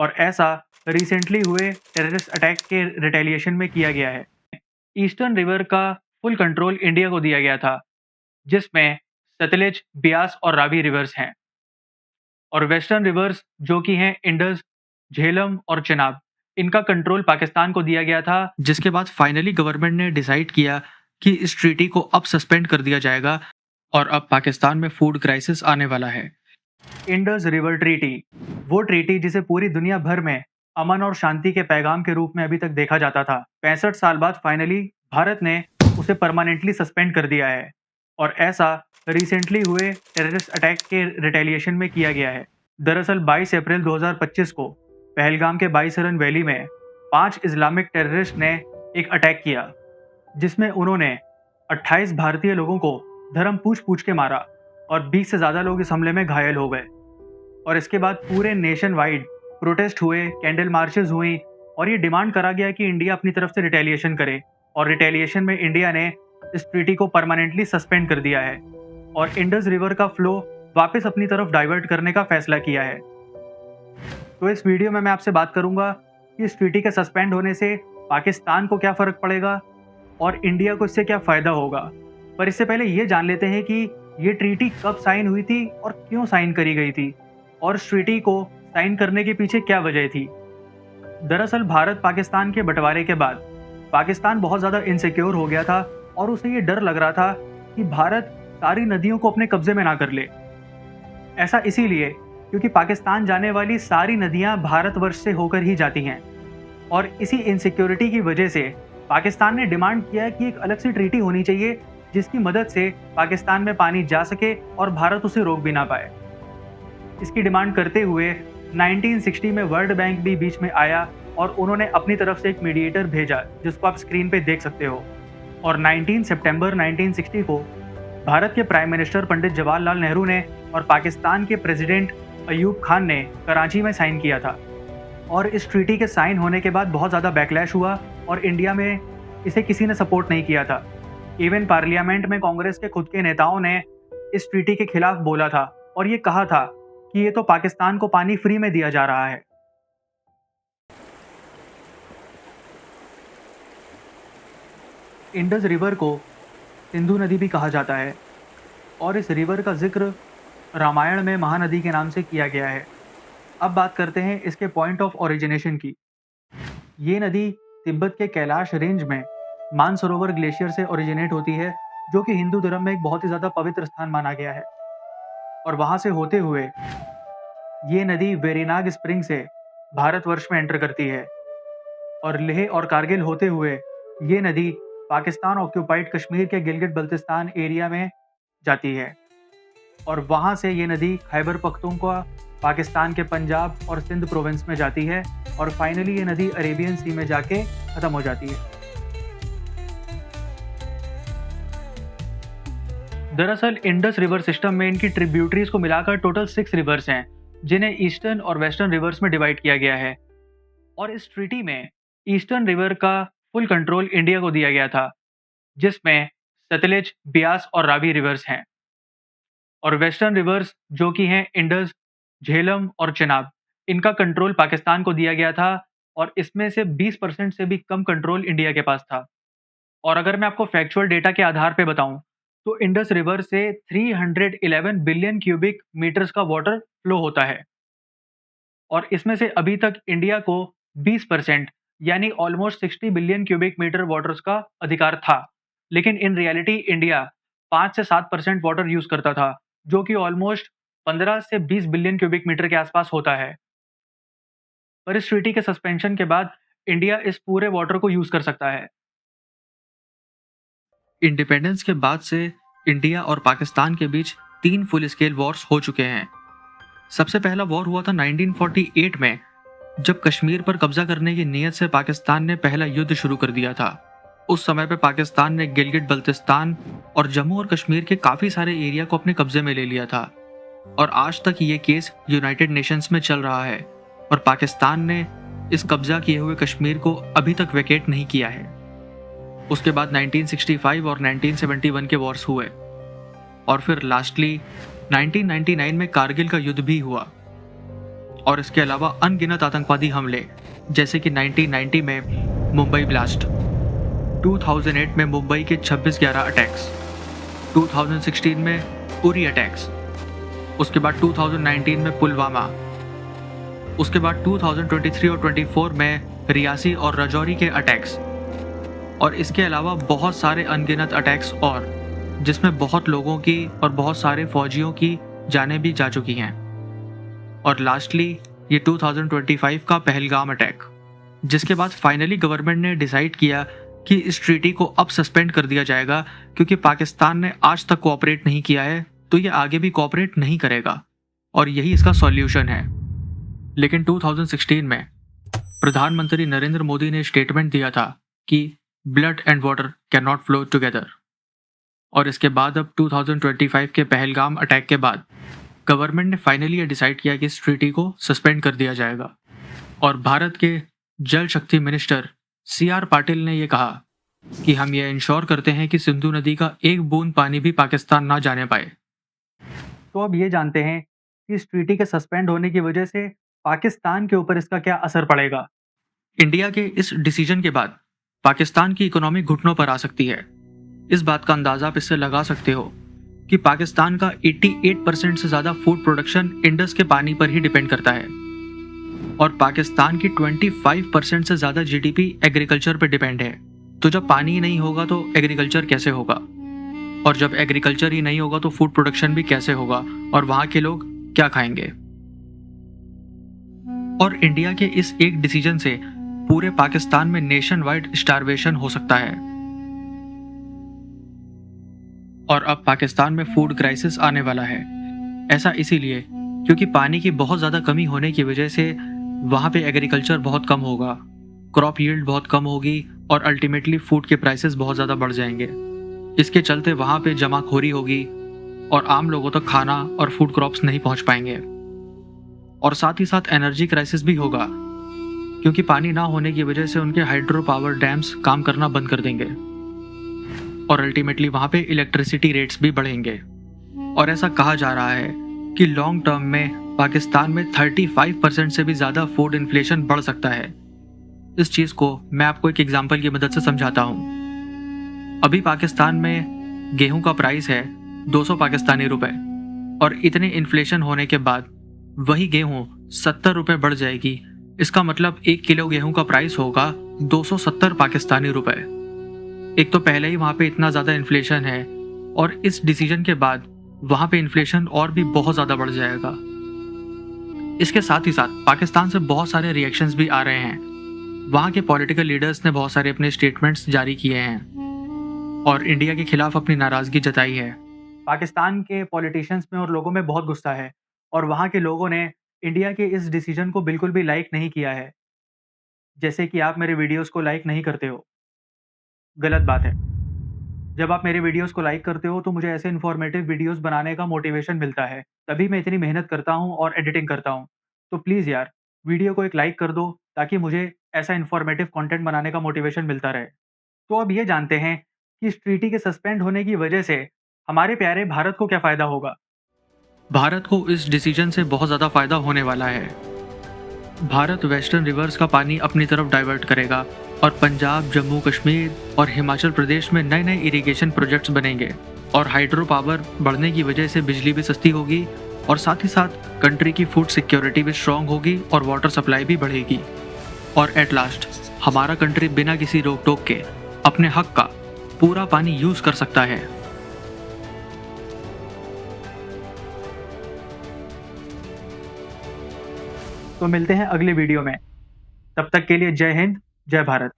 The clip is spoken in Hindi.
और ऐसा रिसेंटली हुए टेररिस्ट अटैक के रिटेलिएशन में किया गया है। ईस्टर्न रिवर का फुल कंट्रोल इंडिया को दिया गया था, जिसमें सतलज, ब्यास और रावी रिवर्स हैं, और वेस्टर्न रिवर्स जो कि हैं इंडस, झेलम और चिनाब, इनका कंट्रोल पाकिस्तान को दिया गया था, जिसके बाद फाइनली गवर्नमेंट ने डिसाइड किया कि इस ट्रीटी को अब सस्पेंड कर दिया जाएगा और अब पाकिस्तान में फूड क्राइसिस आने वाला है। इंडस रिवर ट्रीटी, वो ट्रीटी जिसे पूरी दुनिया भर में अमन और शांति के पैगाम के रूप में अभी तक देखा जाता था, 65 साल बाद फाइनली भारत ने उसे परमानेंटली सस्पेंड कर दिया है, और ऐसा रिसेंटली हुए टेररिस्ट अटैक के रिटेलिएशन में किया गया है। दरअसल 22 अप्रैल 2025 को पहलगाम के बाईसरन वैली में 5 इस्लामिक टेररिस्ट ने एक अटैक किया, जिसमें उन्होंने 28 भारतीय लोगों को धर्म पूछ के मारा और 20 से ज़्यादा लोग इस हमले में घायल हो गए। और इसके बाद पूरे नेशन वाइड प्रोटेस्ट हुए, कैंडल मार्चेस हुई, और ये डिमांड करा गया कि इंडिया अपनी तरफ से रिटेलिएशन करे, और रिटेलिएशन में इंडिया ने इस ट्रीटी को परमानेंटली सस्पेंड कर दिया है और इंडस रिवर का फ्लो वापस अपनी तरफ डाइवर्ट करने का फैसला किया है। तो इस वीडियो में मैं आपसे बात करूंगा कि इस ट्रीटी के सस्पेंड होने से पाकिस्तान को क्या फ़र्क पड़ेगा और इंडिया को इससे क्या फ़ायदा होगा। पर इससे पहले ये जान लेते हैं कि ये ट्रीटी कब साइन हुई थी और क्यों साइन करी गई थी, और इस ट्रीटी को साइन करने के पीछे क्या वजह थी। दरअसल भारत पाकिस्तान के बंटवारे के बाद पाकिस्तान बहुत ज़्यादा इनसिक्योर हो गया था और उसे ये डर लग रहा था कि भारत सारी नदियों को अपने कब्जे में ना कर ले। ऐसा इसीलिए क्योंकि पाकिस्तान जाने वाली सारी नदियां भारतवर्ष से होकर ही जाती हैं, और इसी इनसिक्योरिटी की वजह से पाकिस्तान ने डिमांड किया कि एक अलग सी ट्रीटी होनी चाहिए जिसकी मदद से पाकिस्तान में पानी जा सके और भारत उसे रोक भी ना पाए। इसकी डिमांड करते हुए 1960 में वर्ल्ड बैंक भी बीच में आया और उन्होंने अपनी तरफ से एक मीडिएटर भेजा, जिसको आप स्क्रीन पे देख सकते हो। और 19 सितंबर 1960 को भारत के प्राइम मिनिस्टर पंडित जवाहरलाल नेहरू ने और पाकिस्तान के प्रेसिडेंट अयूब खान ने कराची में साइन किया था। और इस ट्रीटी के साइन होने के बाद बहुत ज़्यादा बैकलैश हुआ और इंडिया में इसे किसी ने सपोर्ट नहीं किया था। इवन पार्लियामेंट में कांग्रेस के खुद के नेताओं ने इस ट्रीटी के खिलाफ बोला था और ये कहा था कि ये तो पाकिस्तान को पानी फ्री में दिया जा रहा है। इंडस रिवर को सिंधु नदी भी कहा जाता है और इस रिवर का जिक्र रामायण में महानदी के नाम से किया गया है। अब बात करते हैं इसके पॉइंट ऑफ ओरिजिनेशन की। ये नदी तिब्बत के कैलाश रेंज में मानसरोवर ग्लेशियर से ओरिजिनेट होती है, जो कि हिंदू धर्म में एक बहुत ही ज़्यादा पवित्र स्थान माना गया है। और वहाँ से होते हुए ये नदी वेरीनाग स्प्रिंग से भारतवर्ष में एंटर करती है, और लेह और कारगिल होते हुए ये नदी पाकिस्तान ऑक्यूपाइड कश्मीर के गिलगित बल्तिस्तान एरिया में जाती है, और वहाँ से ये नदी खैबर पख्तूनख्वा, पाकिस्तान के पंजाब और सिंध प्रोविंस में जाती है, और फाइनली ये नदी अरेबियन सी में जाके ख़त्म हो जाती है। दरअसल इंडस रिवर सिस्टम में इनकी ट्रिब्यूटरीज को मिलाकर टोटल 6 रिवर्स हैं, जिन्हें ईस्टर्न और वेस्टर्न रिवर्स में डिवाइड किया गया है। और इस ट्रीटी में ईस्टर्न रिवर का फुल कंट्रोल इंडिया को दिया गया था, जिसमें सतलज, ब्यास और रावी रिवर्स हैं, और वेस्टर्न रिवर्स जो कि हैं इंडस, झेलम और चिनाब, इनका कंट्रोल पाकिस्तान को दिया गया था, और इसमें से 20% से भी कम कंट्रोल इंडिया के पास था। और अगर मैं आपको फैक्चुअल डेटा के आधार पे बताऊं, तो इंडस रिवर से 311 बिलियन क्यूबिक मीटर्स का वाटर फ्लो होता है, और इसमें से अभी तक इंडिया को 20% यानी almost 60 billion cubic metre waters का अधिकार था। लेकिन इन रियलिटी इंडिया 5 से 7% वाटर यूज़ करता था, जो कि ऑलमोस्ट 15 से 20 बिलियन क्यूबिक मीटर के आसपास होता है। पर इस ट्रीटी के सस्पेंशन के बाद इंडिया इस पूरे वाटर को यूज़ कर सकता है। इंडिपेंडेंस के बाद से इंडिया और पाकिस्तान के बीच 3 फुल स्केल वॉर्स हो चुके हैं। सबसे पहला वॉर हुआ था 1948 में, जब कश्मीर पर कब्जा करने की नीयत से पाकिस्तान ने पहला युद्ध शुरू कर दिया था। उस समय पे पाकिस्तान ने गिलगित बल्तिस्तान और जम्मू और कश्मीर के काफ़ी सारे एरिया को अपने कब्जे में ले लिया था, और आज तक ये केस यूनाइटेड नेशंस में चल रहा है, और पाकिस्तान ने इस कब्जा किए हुए कश्मीर को अभी तक वेकेट नहीं किया है। उसके बाद 1965 और 1971 के वॉर्स हुए, और फिर लास्टली 1999 में कारगिल का युद्ध भी हुआ। और इसके अलावा अनगिनत आतंकवादी हमले, जैसे कि 1990 में मुंबई ब्लास्ट, 2008 में मुंबई के 26/11 अटैक्स, 2016 में उरी अटैक्स, उसके बाद 2019 में पुलवामा, उसके बाद 2023 और 24 में रियासी और रजौरी के अटैक्स, और इसके अलावा बहुत सारे अनगिनत अटैक्स और जिसमें बहुत लोगों की और बहुत सारे फौजियों की जानें भी जा चुकी हैं। और लास्टली ये 2025 का पहलगाम अटैक, जिसके बाद फाइनली गवर्नमेंट ने डिसाइड किया कि इस ट्रीटी को अब सस्पेंड कर दिया जाएगा, क्योंकि पाकिस्तान ने आज तक कोऑपरेट नहीं किया है तो ये आगे भी कोऑपरेट नहीं करेगा और यही इसका सॉल्यूशन है। लेकिन 2016 में प्रधानमंत्री नरेंद्र मोदी ने स्टेटमेंट दिया था कि blood and water can not flow together, और इसके बाद अब 2025 के पहलगाम अटैक के बाद गवर्नमेंट ने फाइनली ये डिसाइड किया कि इस ट्रीटी को सस्पेंड कर दिया जाएगा। और भारत के जल शक्ति मिनिस्टर CR पाटिल ने ये कहा कि हम ये इंश्योर करते हैं कि सिंधु नदी का एक बूंद पानी भी पाकिस्तान ना जाने पाए। तो अब ये जानते हैं कि इस ट्रीटी के सस्पेंड होने की वजह से पाकिस्तान के ऊपर इसका क्या असर पड़ेगा। इंडिया के इस डिसीजन के बाद पाकिस्तान की इकोनॉमी घुटनों पर आ सकती है। इस बात का अंदाजा आप इससे लगा सकते हो कि पाकिस्तान का 88% से ज़्यादा फूड प्रोडक्शन इंडस के पानी पर ही डिपेंड करता है और पाकिस्तान की 25% से ज़्यादा GDP एग्रीकल्चर पर डिपेंड है। तो जब पानी ही नहीं होगा तो एग्रीकल्चर कैसे होगा, और जब एग्रीकल्चर ही नहीं होगा तो फूड प्रोडक्शन भी कैसे होगा, और वहाँ के लोग क्या खाएंगे। और इंडिया के इस एक डिसीजन से पूरे पाकिस्तान में नेशन वाइड स्टारवेशन हो सकता है। और अब पाकिस्तान में फूड क्राइसिस आने वाला है। ऐसा इसीलिए क्योंकि पानी की बहुत ज़्यादा कमी होने की वजह से वहाँ पे एग्रीकल्चर बहुत कम होगा, क्रॉप यील्ड बहुत कम होगी और अल्टीमेटली फूड के प्राइसेस बहुत ज़्यादा बढ़ जाएंगे। इसके चलते वहाँ पे जमाखोरी होगी और आम लोगों तक खाना और फूड क्रॉप्स नहीं पहुँच पाएंगे। और साथ ही साथ एनर्जी क्राइसिस भी होगा, क्योंकि पानी ना होने की वजह से उनके हाइड्रो पावर डैम्स काम करना बंद कर देंगे और अल्टीमेटली वहाँ पे इलेक्ट्रिसिटी रेट्स भी बढ़ेंगे। और ऐसा कहा जा रहा है कि लॉन्ग टर्म में पाकिस्तान में 35% से भी ज़्यादा फूड इन्फ्लेशन बढ़ सकता है। इस चीज़ को मैं आपको एक एग्जांपल की मदद से समझाता हूँ। अभी पाकिस्तान में गेहूं का प्राइस है 200 पाकिस्तानी रुपए, और इतने इन्फ्लेशन होने के बाद वही गेहूं 70 रुपए बढ़ जाएगी। इसका मतलब 1 किलो गेहूं का प्राइस होगा 270 पाकिस्तानी रुपए। एक तो पहले ही वहाँ पे इतना ज़्यादा इन्फ्लेशन है और इस डिसीजन के बाद वहाँ पे इन्फ्लेशन और भी बहुत ज़्यादा बढ़ जाएगा। इसके साथ ही साथ पाकिस्तान से बहुत सारे रिएक्शंस भी आ रहे हैं। वहाँ के पॉलिटिकल लीडर्स ने बहुत सारे अपने स्टेटमेंट्स जारी किए हैं और इंडिया के खिलाफ अपनी नाराज़गी जताई है। पाकिस्तान के पॉलिटिशियंस में और लोगों में बहुत गुस्सा है और वहाँ के लोगों ने इंडिया के इस डिसीजन को बिल्कुल भी लाइक नहीं किया है। जैसे कि आप मेरे वीडियोस को लाइक नहीं करते हो, गलत बात है। जब आप मेरे वीडियोस को लाइक करते हो तो मुझे ऐसे इन्फॉर्मेटिव वीडियोस बनाने का मोटिवेशन मिलता है, तभी मैं इतनी मेहनत करता हूँ और एडिटिंग करता हूँ। तो प्लीज़ यार, वीडियो को एक लाइक कर दो ताकि मुझे ऐसा इन्फॉर्मेटिव कंटेंट बनाने का मोटिवेशन मिलता रहे। तो अब ये जानते हैं कि इस ट्रीटी के सस्पेंड होने की वजह से हमारे प्यारे भारत को क्या फ़ायदा होगा। भारत को इस डिसीजन से बहुत ज़्यादा फ़ायदा होने वाला है। भारत वेस्टर्न रिवर्स का पानी अपनी तरफ डाइवर्ट करेगा और पंजाब, जम्मू कश्मीर और हिमाचल प्रदेश में नए नए इरिगेशन प्रोजेक्ट्स बनेंगे और हाइड्रो पावर बढ़ने की वजह से बिजली भी सस्ती होगी और साथ ही साथ कंट्री की फूड सिक्योरिटी भी स्ट्रॉन्ग होगी और वाटर सप्लाई भी बढ़ेगी। और एट लास्ट हमारा कंट्री बिना किसी रोक टोक के अपने हक का पूरा पानी यूज़ कर सकता है। तो मिलते हैं अगले वीडियो में। तब तक के लिए जय हिंद, जय भारत।